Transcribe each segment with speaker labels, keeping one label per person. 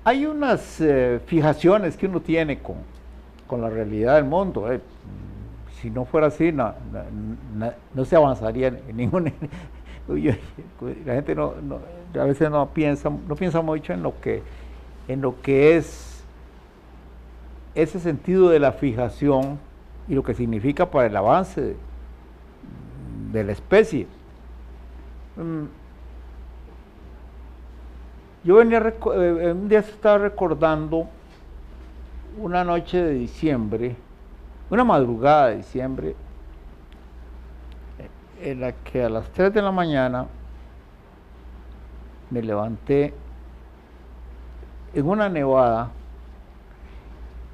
Speaker 1: Hay unas fijaciones que uno tiene con la realidad del mundo. Si no fuera así, no se avanzaría en ningún... La gente a veces no piensa mucho en lo que es ese sentido de la fijación y lo que significa para el avance de la especie. Yo un día estaba recordando una noche de diciembre, una madrugada de diciembre, en la que a las 3 de la mañana me levanté en una nevada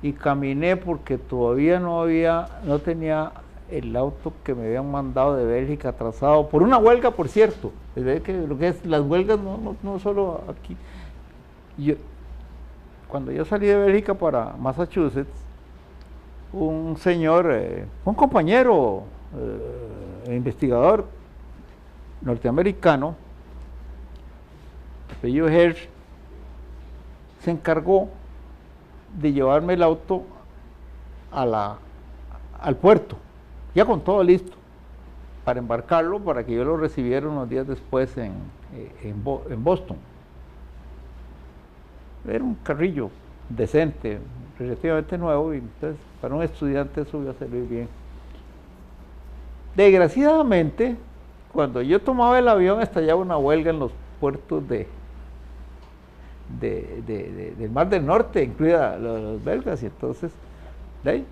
Speaker 1: y caminé porque todavía no tenía el auto que me habían mandado de Bélgica atrasado, por una huelga, por cierto. Que lo que es las huelgas no solo aquí. Cuando yo salí de Bélgica para Massachusetts, un señor, un compañero investigador norteamericano, apellido Hersh, se encargó de llevarme el auto al puerto, ya con todo listo, para embarcarlo, para que yo lo recibiera unos días después en Boston. Era un carrillo decente, relativamente nuevo, y entonces para un estudiante eso iba a servir bien. Desgraciadamente, cuando yo tomaba el avión, estallaba una huelga en los puertos del Mar del Norte, incluida los belgas, y entonces el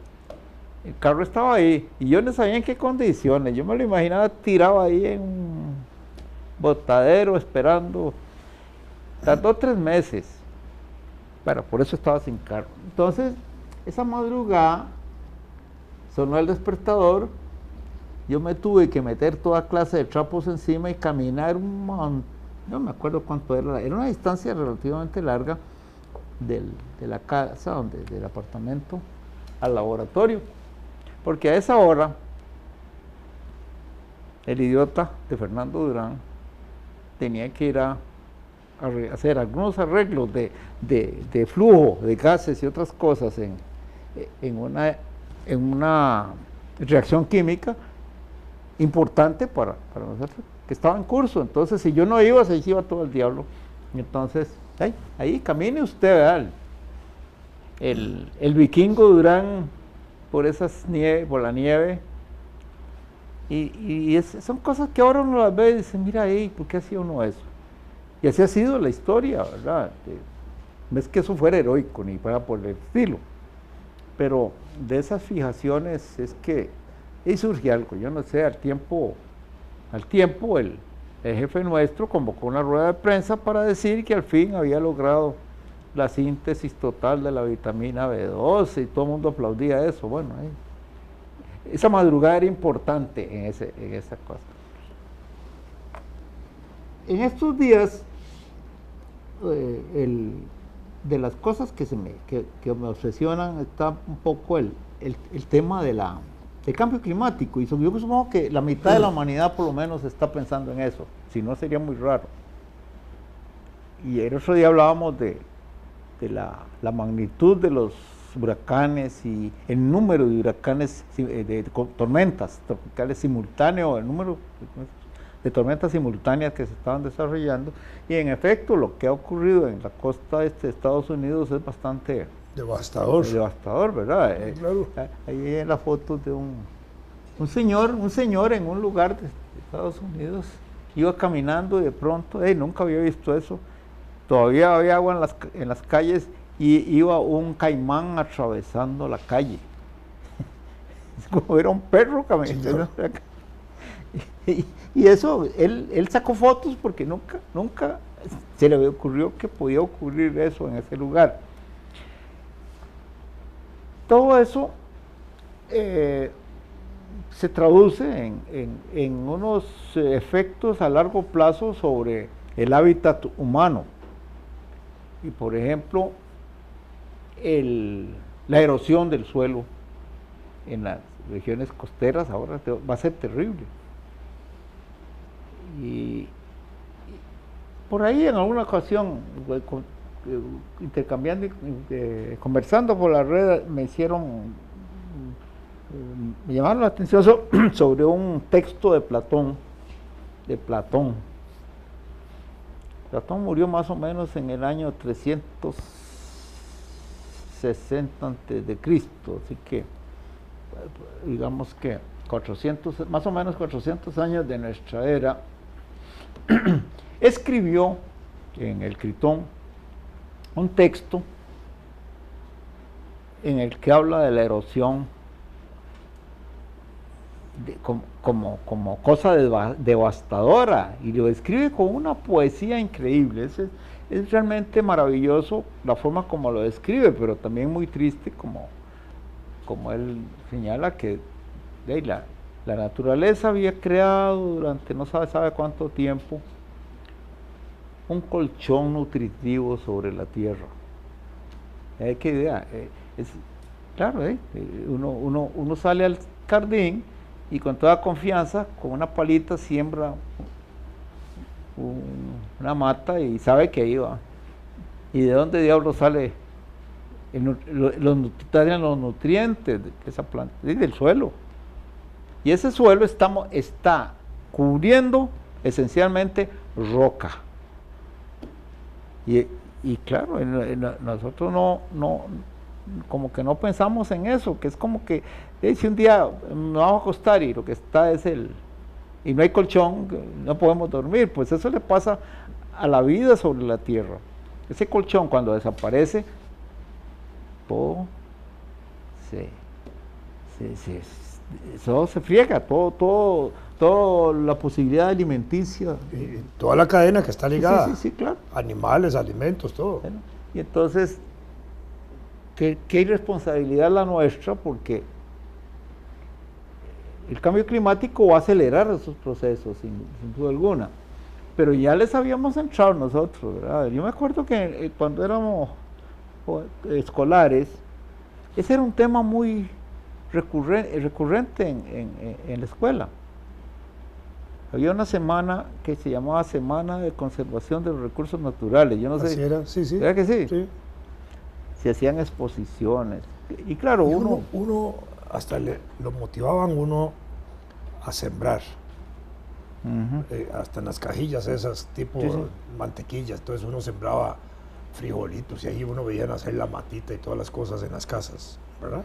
Speaker 1: carro estaba ahí, y yo no sabía en qué condiciones. Yo me lo imaginaba tirado ahí en un botadero esperando. Tardó 3 meses. Bueno, por eso estaba sin carro. Entonces, esa madrugada sonó el despertador. Yo me tuve que meter toda clase de trapos encima y caminar no me acuerdo cuánto era una distancia relativamente larga de la casa, del apartamento al laboratorio, porque a esa hora el idiota de Fernando Durán tenía que ir a hacer algunos arreglos de flujo de gases y otras cosas en una reacción química importante para nosotros, que estaba en curso. Entonces, si yo no iba, se iba todo el diablo. Entonces, ahí camine usted, ¿verdad? El vikingo Durán por por la nieve, y son cosas que ahora uno las ve y dice, mira ahí, ¿por qué hacía uno eso? Y así ha sido la historia, ¿verdad? No es que eso fuera heroico, ni fuera por el estilo, pero de esas fijaciones es que ahí surge algo. Yo no sé, al tiempo el jefe nuestro convocó una rueda de prensa para decir que al fin había logrado la síntesis total de la vitamina B12, y todo el mundo aplaudía eso. Bueno, esa madrugada era importante en esa cosa. En estos días, de las cosas que me obsesionan está un poco el tema del cambio climático, y yo supongo que la mitad de la humanidad por lo menos está pensando en eso, si no sería muy raro. Y el otro día hablábamos de la magnitud de los huracanes y el número de huracanes, de tormentas tropicales simultáneos, el número de tormentas simultáneas que se estaban desarrollando, y en efecto lo que ha ocurrido en la costa este de Estados Unidos es bastante devastador, ¿verdad?
Speaker 2: Claro.
Speaker 1: Ahí en la foto de un señor en un lugar de Estados Unidos, iba caminando y de pronto, nunca había visto eso, todavía había agua en las calles, y iba un caimán atravesando la calle. Es como era un perro caminando. Y eso, él sacó fotos porque nunca se le ocurrió que podía ocurrir eso en ese lugar. Todo eso se traduce en unos efectos a largo plazo sobre el hábitat humano. Y por ejemplo, la erosión del suelo en las regiones costeras ahora va a ser terrible. Y por ahí en alguna ocasión intercambiando, conversando por la red, me llamaron la atención sobre un texto de Platón. Platón murió más o menos en el año 360 antes de Cristo, así que digamos que 400, más o menos 400 años de nuestra era. Escribió en el Critón un texto en el que habla de la erosión como cosa devastadora, y lo describe con una poesía increíble. Es realmente maravilloso la forma como lo describe, pero también muy triste como él señala que la naturaleza había creado durante no sabe cuánto tiempo un colchón nutritivo sobre la tierra. ¿Qué idea? Claro, uno sale al jardín y con toda confianza, con una palita siembra una mata y sabe que ahí va. ¿Y de dónde diablos sale los nutrientes de esa planta? Del suelo. Y ese suelo está cubriendo esencialmente roca. Y claro, nosotros no como que no pensamos en eso, que es como que si un día nos vamos a acostar y lo que está y no hay colchón, no podemos dormir, pues eso le pasa a la vida sobre la tierra. Ese colchón cuando desaparece, todo se friega, todo la posibilidad alimenticia.
Speaker 2: Y toda la cadena que está ligada.
Speaker 1: Sí, claro.
Speaker 2: Animales, alimentos, todo.
Speaker 1: Bueno, y entonces, ¿qué irresponsabilidad la nuestra? Porque el cambio climático va a acelerar esos procesos, sin duda alguna. Pero ya les habíamos entrado nosotros, ¿verdad? Yo me acuerdo que cuando éramos escolares, ese era un tema muy recurrente en la escuela. Había una semana que se llamaba Semana de Conservación de los Recursos Naturales. Yo no sé.
Speaker 2: Era, sí.
Speaker 1: ¿Verdad que sí?
Speaker 2: Sí.
Speaker 1: Se hacían exposiciones. Y claro,
Speaker 2: uno hasta lo motivaban uno a sembrar. Hasta en las cajillas esas, tipo mantequillas. Entonces uno sembraba frijolitos y ahí uno veía nacer la matita y todas las cosas en las casas, ¿verdad?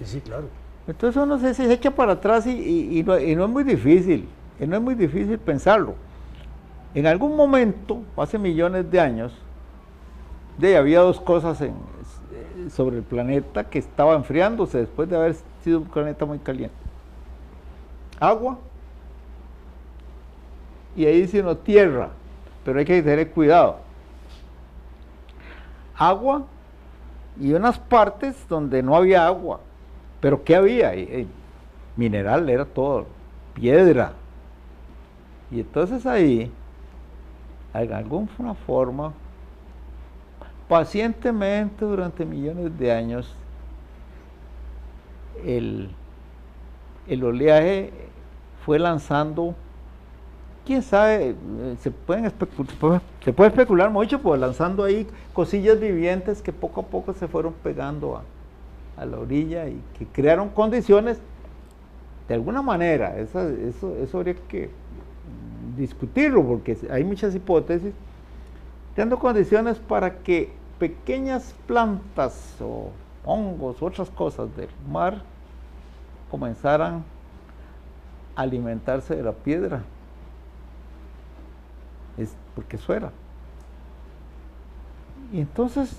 Speaker 2: Sí, claro.
Speaker 1: Entonces uno se echa para atrás y no es muy difícil. Y no es muy difícil pensarlo. En algún momento, hace millones de años, había dos cosas sobre el planeta que estaba enfriándose después de haber sido un planeta muy caliente. Agua, y ahí dice uno tierra, pero hay que tener cuidado. Agua y unas partes donde no había agua, pero ¿qué había? Mineral, era todo, piedra. Y entonces ahí, de alguna forma, pacientemente durante millones de años, el oleaje fue lanzando, quién sabe, se puede especular mucho, pues lanzando ahí cosillas vivientes que poco a poco se fueron pegando a la orilla y que crearon condiciones, de alguna manera, eso habría que discutirlo, porque hay muchas hipótesis, dando condiciones para que pequeñas plantas o hongos u otras cosas del mar comenzaran a alimentarse de la piedra. Es porque eso era. Y entonces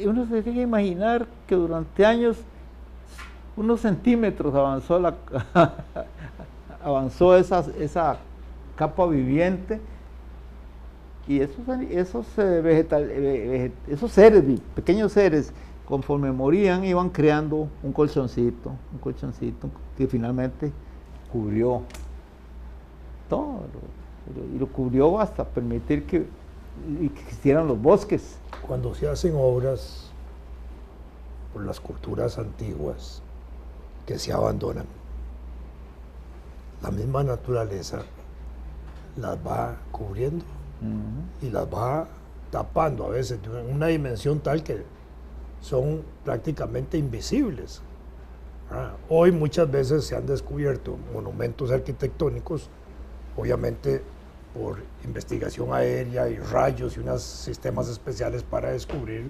Speaker 1: uno se tiene que imaginar que durante años, unos centímetros avanzó esa capa viviente, y esos seres, pequeños seres, conforme morían, iban creando un colchoncito que finalmente cubrió todo, y lo cubrió hasta permitir que existieran los bosques.
Speaker 2: Cuando se hacen obras por las culturas antiguas que se abandonan, la misma naturaleza las va cubriendo y las va tapando a veces de una dimensión tal que son prácticamente invisibles. Hoy muchas veces se han descubierto monumentos arquitectónicos, obviamente por investigación aérea y rayos y unos sistemas especiales para descubrir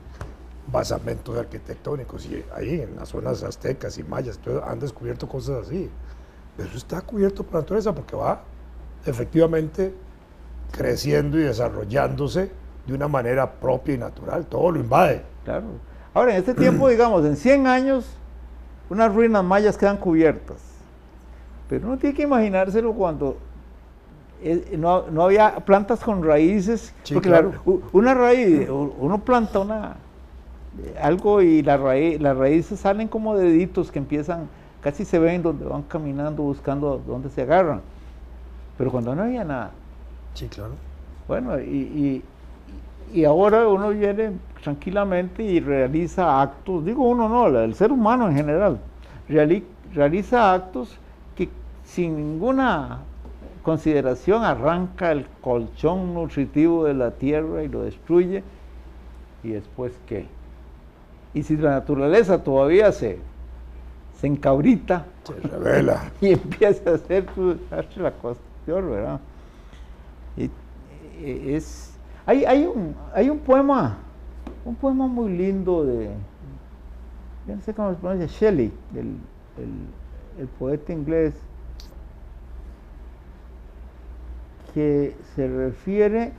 Speaker 2: basamentos arquitectónicos, y ahí en las zonas aztecas y mayas han descubierto cosas así, pero eso está cubierto por la naturaleza porque va efectivamente creciendo y desarrollándose de una manera propia y natural, todo lo invade.
Speaker 1: Claro. Ahora, en este tiempo, digamos, en 100 años, unas ruinas mayas quedan cubiertas, pero uno tiene que imaginárselo cuando no había plantas con raíces,
Speaker 2: Sí,
Speaker 1: porque
Speaker 2: claro.
Speaker 1: una raíz, uno planta algo y las raíces salen como deditos que empiezan, casi se ven donde van caminando buscando dónde se agarran, pero cuando no había nada.
Speaker 2: Sí, claro.
Speaker 1: Bueno, y ahora uno viene tranquilamente y realiza actos, digo uno no, el ser humano en general, realiza actos que sin ninguna consideración arranca el colchón nutritivo de la tierra y lo destruye, y después ¿qué? Y si la naturaleza todavía se encabrita,
Speaker 2: Se revela
Speaker 1: y empieza a hacer la cuestión, ¿verdad? Hay un poema muy lindo yo no sé cómo se pronuncia, Shelley, el poeta inglés, que se refiere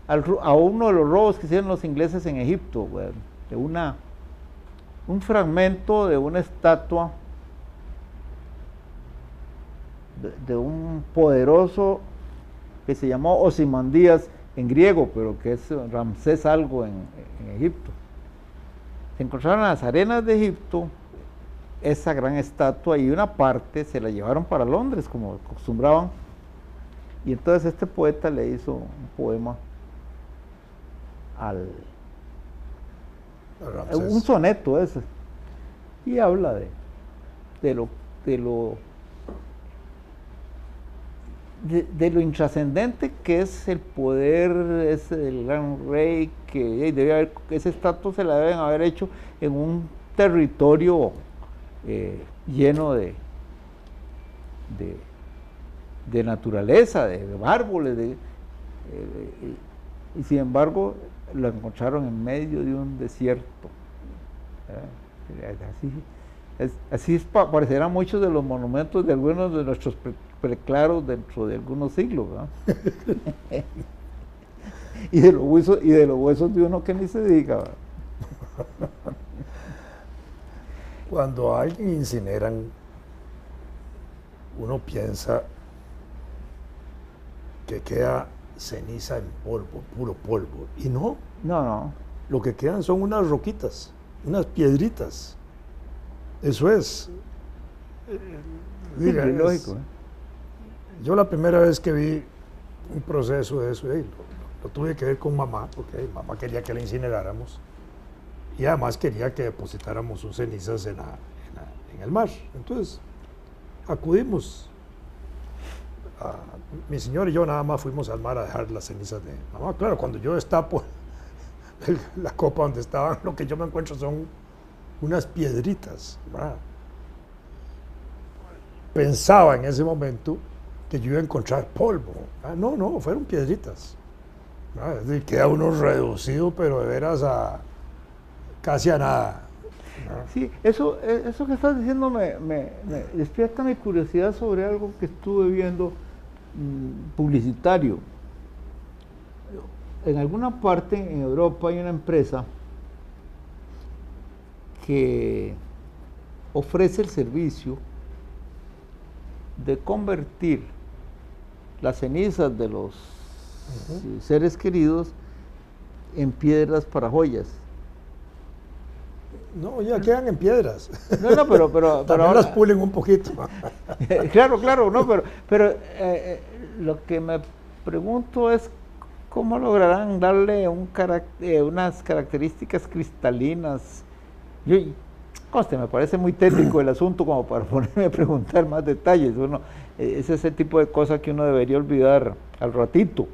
Speaker 1: a uno de los robos que hicieron los ingleses en Egipto, bueno, de un fragmento de una estatua de un poderoso que se llamó Osimandías en griego, pero que es Ramsés algo en Egipto. Se encontraron en las arenas de Egipto esa gran estatua y una parte se la llevaron para Londres, como acostumbraban, y entonces este poeta le hizo un poema un soneto ese, y habla de lo intrascendente que es el poder ese del gran rey, que esa estatua se la deben haber hecho en un territorio lleno de naturaleza, de árboles, y sin embargo lo encontraron en medio de un desierto. Así parecerán muchos de los monumentos de algunos de nuestros preclaros dentro de algunos siglos, y de los huesos de uno que ni se diga, ¿verdad?
Speaker 2: Cuando a alguien incineran, uno piensa que queda ceniza en polvo, puro polvo, y no.
Speaker 1: No.
Speaker 2: Lo que quedan son unas roquitas, unas piedritas. Eso es.
Speaker 1: Diga, lógico.
Speaker 2: Yo la primera vez que vi un proceso de eso, lo tuve que ver con mamá, porque mamá quería que la incineráramos y además quería que depositáramos sus cenizas en el mar. Entonces acudimos. Mi señor y yo nada más fuimos al mar a dejar las cenizas de mamá. Claro, cuando yo destapo la copa donde estaban, lo que yo me encuentro son unas piedritas, ¿verdad? Pensaba en ese momento que yo iba a encontrar polvo. No, fueron piedritas. Es decir, queda uno reducido, pero de veras casi a nada.
Speaker 1: Sí, eso que estás diciendo me despierta mi curiosidad sobre algo que estuve viendo publicitario. En alguna parte en Europa hay una empresa que ofrece el servicio de convertir las cenizas de los seres queridos en piedras para joyas.
Speaker 2: No, ya quedan en piedras.
Speaker 1: No, pero
Speaker 2: también
Speaker 1: ahora,
Speaker 2: las pulen un poquito.
Speaker 1: claro, no, pero lo que me pregunto es cómo lograrán darle unas características cristalinas. Me parece muy técnico el asunto como para ponerme a preguntar más detalles. Es ese tipo de cosas que uno debería olvidar al ratito.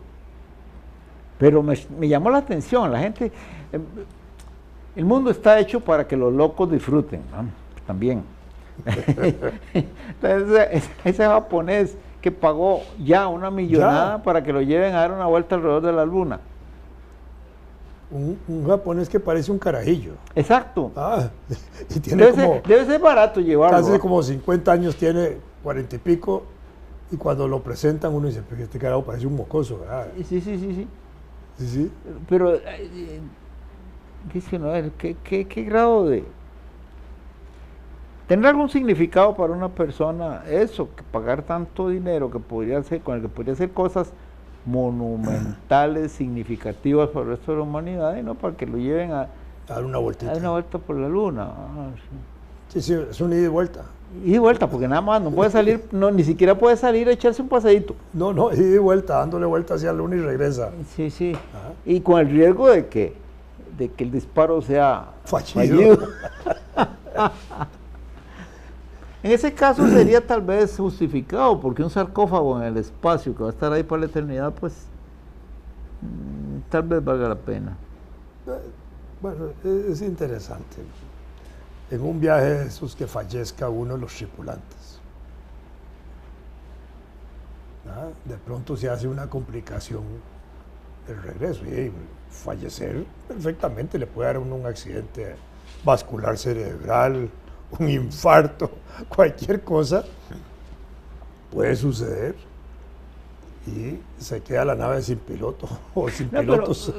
Speaker 1: Pero me llamó la atención, la gente, el mundo está hecho para que los locos disfruten, ¿no? También. Entonces, ese japonés que pagó ya una millonada para que lo lleven a dar una vuelta alrededor de la luna.
Speaker 2: Un japonés que parece un carajillo.
Speaker 1: Exacto.
Speaker 2: Y tiene
Speaker 1: debe ser barato llevarlo.
Speaker 2: Casi como 50 años tiene, 40 y pico, y cuando lo presentan uno dice, pero este carajo parece un mocoso, ¿verdad?
Speaker 1: Sí. Pero, dice uno, a ver, ¿qué grado de... ¿Tendrá algún significado para una persona eso, que pagar tanto dinero que podría hacer, con el que podría hacer cosas monumentales, significativas para el resto de la humanidad, y no para que lo lleven a
Speaker 2: dar una vueltita?
Speaker 1: A dar una vuelta por la luna.
Speaker 2: Sí, es un ida y vuelta.
Speaker 1: Ida y vuelta, porque nada más no puede salir, ni siquiera puede salir a echarse un paseíto.
Speaker 2: No, ida y vuelta, dándole vuelta hacia la luna y regresa.
Speaker 1: Sí. Ajá. Y con el riesgo de que el disparo sea fallido. En ese caso sería tal vez justificado, porque un sarcófago en el espacio que va a estar ahí para la eternidad, pues tal vez valga la pena.
Speaker 2: Bueno, es interesante. En un viaje de esos que fallezca uno de los tripulantes, ¿ah? De pronto se hace una complicación del regreso y fallecer perfectamente, le puede dar a uno un accidente vascular cerebral, un infarto, cualquier cosa puede suceder y se queda la nave sin piloto o sin pilotos.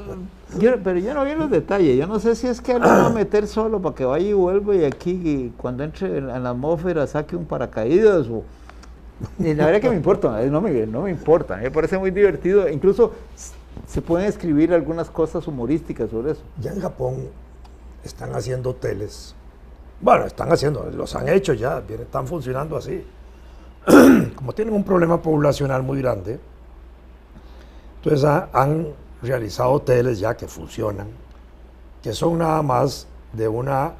Speaker 1: Pero yo no vi los detalles, yo no sé si es que lo van a meter solo para que vaya y vuelva y aquí cuando entre en la atmósfera saque un paracaídas o... La verdad que me importa, no me importa, me parece muy divertido, incluso se pueden escribir algunas cosas humorísticas sobre eso.
Speaker 2: Ya en Japón están haciendo hoteles. Bueno, los han hecho ya, están funcionando así. Como tienen un problema poblacional muy grande, entonces han realizado hoteles ya que funcionan, que son nada más de una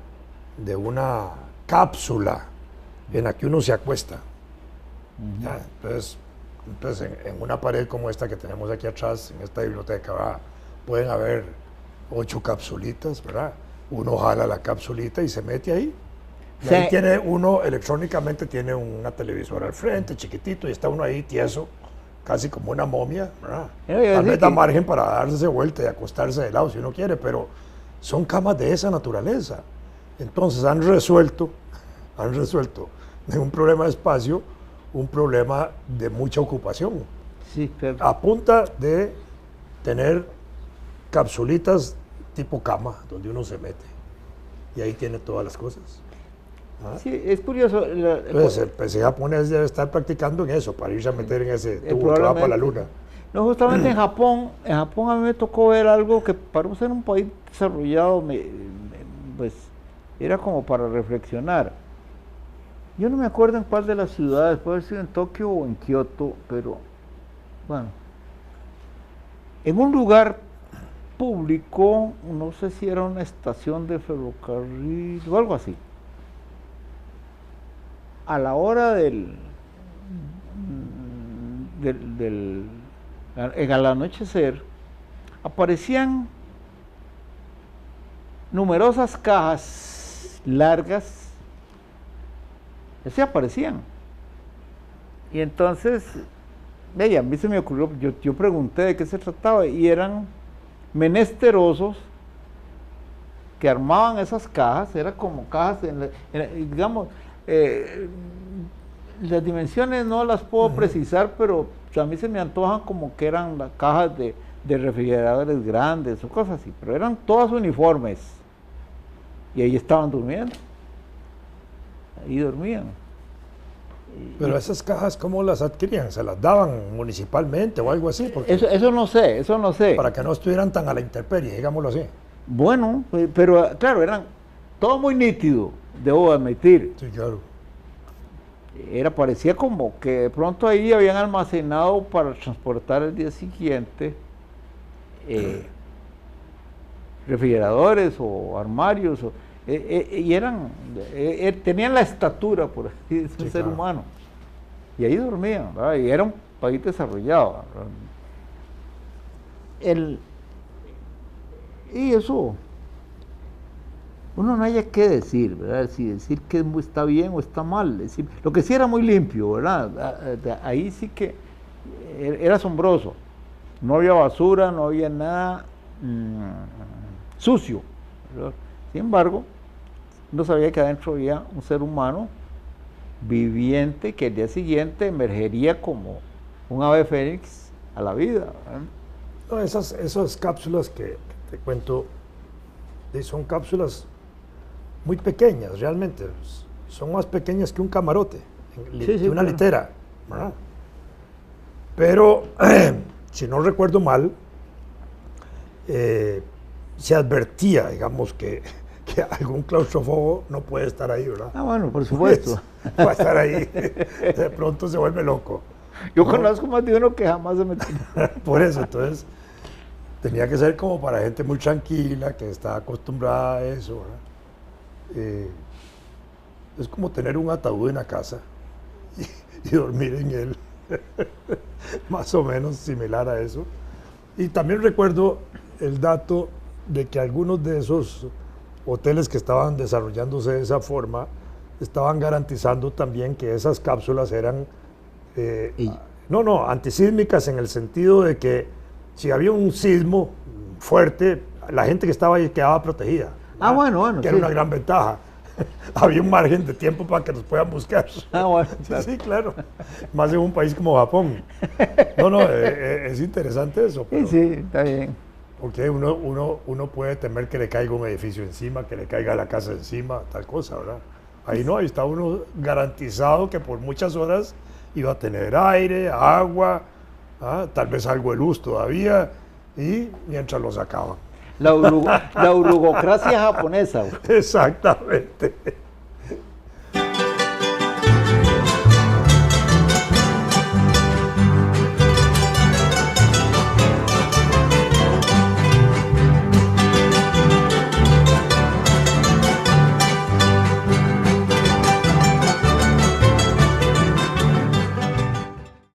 Speaker 2: cápsula en la que uno se acuesta. ¿Ya? Entonces en una pared como esta que tenemos aquí atrás, en esta biblioteca, ¿verdad? Pueden haber 8 capsulitas, ¿verdad? Uno jala la capsulita y se mete ahí. Y ahí tiene uno, electrónicamente tiene una televisora al frente, chiquitito, y está uno ahí tieso, casi como una momia, ¿verdad? Tal vez da margen para darse vuelta y acostarse de lado si uno quiere, pero son camas de esa naturaleza. Entonces han resuelto de un problema de espacio, un problema de mucha ocupación.
Speaker 1: Sí, claro.
Speaker 2: A punta de tener capsulitas tipo cama, donde uno se mete. Y ahí tiene todas las cosas. ¿Ah?
Speaker 1: Sí, es curioso.
Speaker 2: Entonces, el PC japonés debe estar practicando en eso, para irse a meter en ese tubo que va para la luna.
Speaker 1: No, justamente en Japón a mí me tocó ver algo que para ser un país desarrollado, pues, era como para reflexionar. Yo no me acuerdo en cuál de las ciudades, puede haber sido en Tokio o en Kioto, pero, bueno, en un lugar público, no sé si era una estación de ferrocarril o algo así, a la hora al anochecer, aparecían numerosas cajas largas, así aparecían. Y entonces, a mí se me ocurrió, yo pregunté de qué se trataba, y eran menesterosos que armaban esas cajas, era como cajas, digamos, las dimensiones no las puedo precisar, pero a mí se me antojan como que eran las cajas de refrigeradores grandes o cosas así, pero eran todas uniformes, y ahí estaban durmiendo, ahí dormían.
Speaker 2: Pero esas cajas, ¿cómo las adquirían? ¿Se las daban municipalmente o algo así? Porque
Speaker 1: eso no sé.
Speaker 2: Para que no estuvieran tan a la intemperie, digámoslo así.
Speaker 1: Bueno, pero claro, eran todo muy nítido, debo admitir.
Speaker 2: Sí, claro.
Speaker 1: Parecía como que de pronto ahí habían almacenado para transportar el día siguiente refrigeradores o armarios, y tenían la estatura, por así decirlo, de un ser humano. Y ahí dormían, ¿verdad? Y era un país desarrollado, ¿verdad? Y eso, uno no haya que decir, ¿verdad? Si decir que está bien o está mal. Decir, lo que sí era muy limpio, ¿verdad? Ahí sí que era asombroso. No había basura, no había nada sucio, ¿verdad? Sin embargo, no sabía que adentro había un ser humano viviente que el día siguiente emergería como un ave fénix a la vida, ¿verdad?
Speaker 2: No, esas cápsulas que te cuento son cápsulas muy pequeñas, realmente. Son más pequeñas que un camarote, que una litera, ¿verdad? Pero, si no recuerdo mal, se advertía, digamos, que algún claustrofóbo no puede estar ahí, ¿verdad?
Speaker 1: Ah, bueno, por supuesto.
Speaker 2: Va a estar ahí, de pronto se vuelve loco.
Speaker 1: Yo conozco más de uno que jamás se metió.
Speaker 2: Por eso, entonces, tenía que ser como para gente muy tranquila, que está acostumbrada a eso, ¿verdad? Es como tener un ataúd en la casa y dormir en él. Más o menos similar a eso. Y también recuerdo el dato de que algunos de esos hoteles que estaban desarrollándose de esa forma estaban garantizando también que esas cápsulas eran antisísmicas, en el sentido de que si había un sismo fuerte, la gente que estaba ahí quedaba protegida.
Speaker 1: Ah, bueno,
Speaker 2: que era una gran ventaja. Había un margen de tiempo para que nos puedan buscar.
Speaker 1: Ah, bueno, claro.
Speaker 2: Sí, claro. Más en un país como Japón. Es interesante eso. Pero,
Speaker 1: sí, está bien.
Speaker 2: porque uno puede temer que le caiga un edificio encima, que le caiga la casa encima, tal cosa, ¿verdad? Ahí no, ahí está uno garantizado que por muchas horas iba a tener aire, agua, tal vez algo de luz todavía, y mientras lo sacaban.
Speaker 1: La urugocracia japonesa.
Speaker 2: Exactamente.